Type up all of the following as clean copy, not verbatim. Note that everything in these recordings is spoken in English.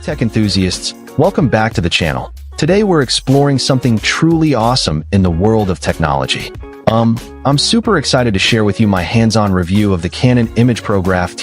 tech enthusiasts, welcome back to the channel. Today we're exploring something truly awesome in the world of technology. I'm super excited to share with you my hands-on review of the Canon imagePROGRAF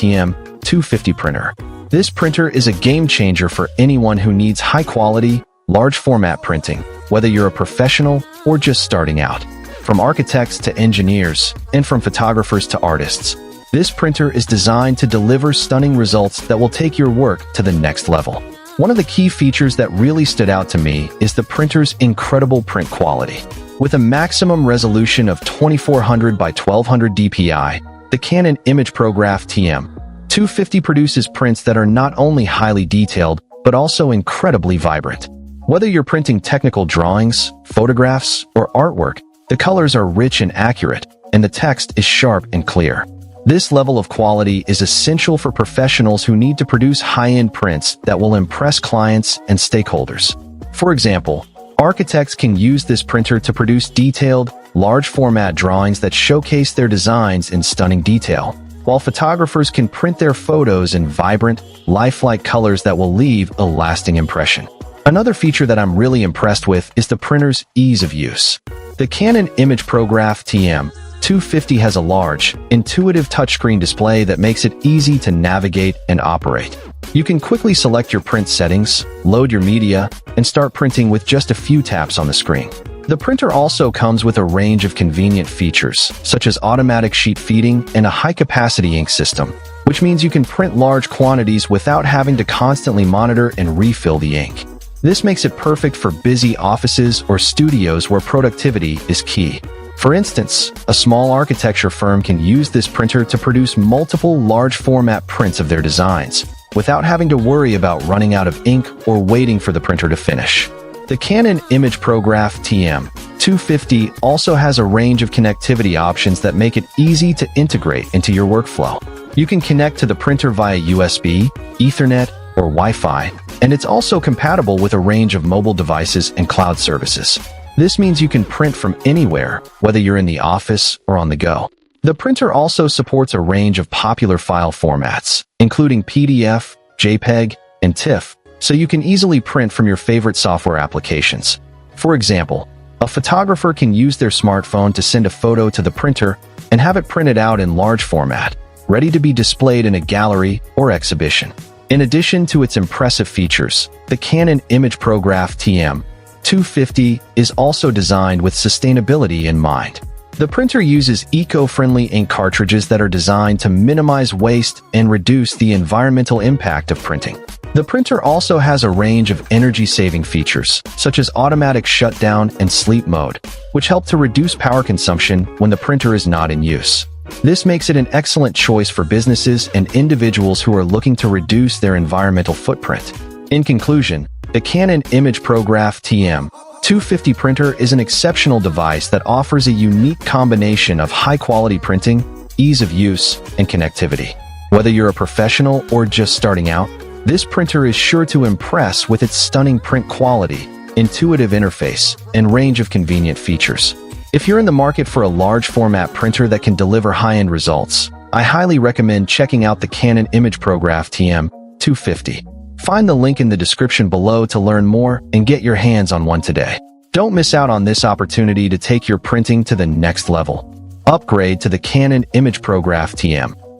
TM-250 printer. This printer is a game changer for anyone who needs high-quality, large-format printing, whether you're a professional or just starting out. From architects to engineers, and from photographers to artists, this printer is designed to deliver stunning results that will take your work to the next level. One of the key features that really stood out to me is the printer's incredible print quality. With a maximum resolution of 2400 by 1200 dpi, the Canon imagePROGRAF TM-250 produces prints that are not only highly detailed, but also incredibly vibrant. Whether you're printing technical drawings, photographs, or artwork, the colors are rich and accurate, and the text is sharp and clear. This level of quality is essential for professionals who need to produce high-end prints that will impress clients and stakeholders. For example, architects can use this printer to produce detailed, large-format drawings that showcase their designs in stunning detail, while photographers can print their photos in vibrant, lifelike colors that will leave a lasting impression. Another feature that I'm really impressed with is the printer's ease of use. The Canon imagePROGRAF TM-250 has a large, intuitive touchscreen display that makes it easy to navigate and operate. You can quickly select your print settings, load your media, and start printing with just a few taps on the screen. The printer also comes with a range of convenient features, such as automatic sheet feeding and a high-capacity ink system, which means you can print large quantities without having to constantly monitor and refill the ink. This makes it perfect for busy offices or studios where productivity is key. For instance, a small architecture firm can use this printer to produce multiple large-format prints of their designs, without having to worry about running out of ink or waiting for the printer to finish. The Canon imagePROGRAF TM-250 also has a range of connectivity options that make it easy to integrate into your workflow. You can connect to the printer via USB, Ethernet, or Wi-Fi, and it's also compatible with a range of mobile devices and cloud services. This means you can print from anywhere, whether you're in the office or on the go. The printer also supports a range of popular file formats, including PDF, JPEG, and TIFF, so you can easily print from your favorite software applications. For example, a photographer can use their smartphone to send a photo to the printer and have it printed out in large format, ready to be displayed in a gallery or exhibition. In addition to its impressive features, the Canon imagePROGRAF TM-250 is also designed with sustainability in mind. The printer uses eco-friendly ink cartridges that are designed to minimize waste and reduce the environmental impact of printing. The printer also has a range of energy-saving features, such as automatic shutdown and sleep mode, which help to reduce power consumption when the printer is not in use. This makes it an excellent choice for businesses and individuals who are looking to reduce their environmental footprint. In conclusion, the Canon imagePROGRAF TM-250 printer is an exceptional device that offers a unique combination of high-quality printing, ease of use, and connectivity. Whether you're a professional or just starting out, this printer is sure to impress with its stunning print quality, intuitive interface, and range of convenient features. If you're in the market for a large-format printer that can deliver high-end results, I highly recommend checking out the Canon imagePROGRAF TM-250. Find the link in the description below to learn more and get your hands on one today. Don't miss out on this opportunity to take your printing to the next level. Upgrade to the Canon imagePROGRAF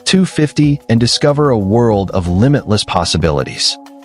TM-250 and discover a world of limitless possibilities.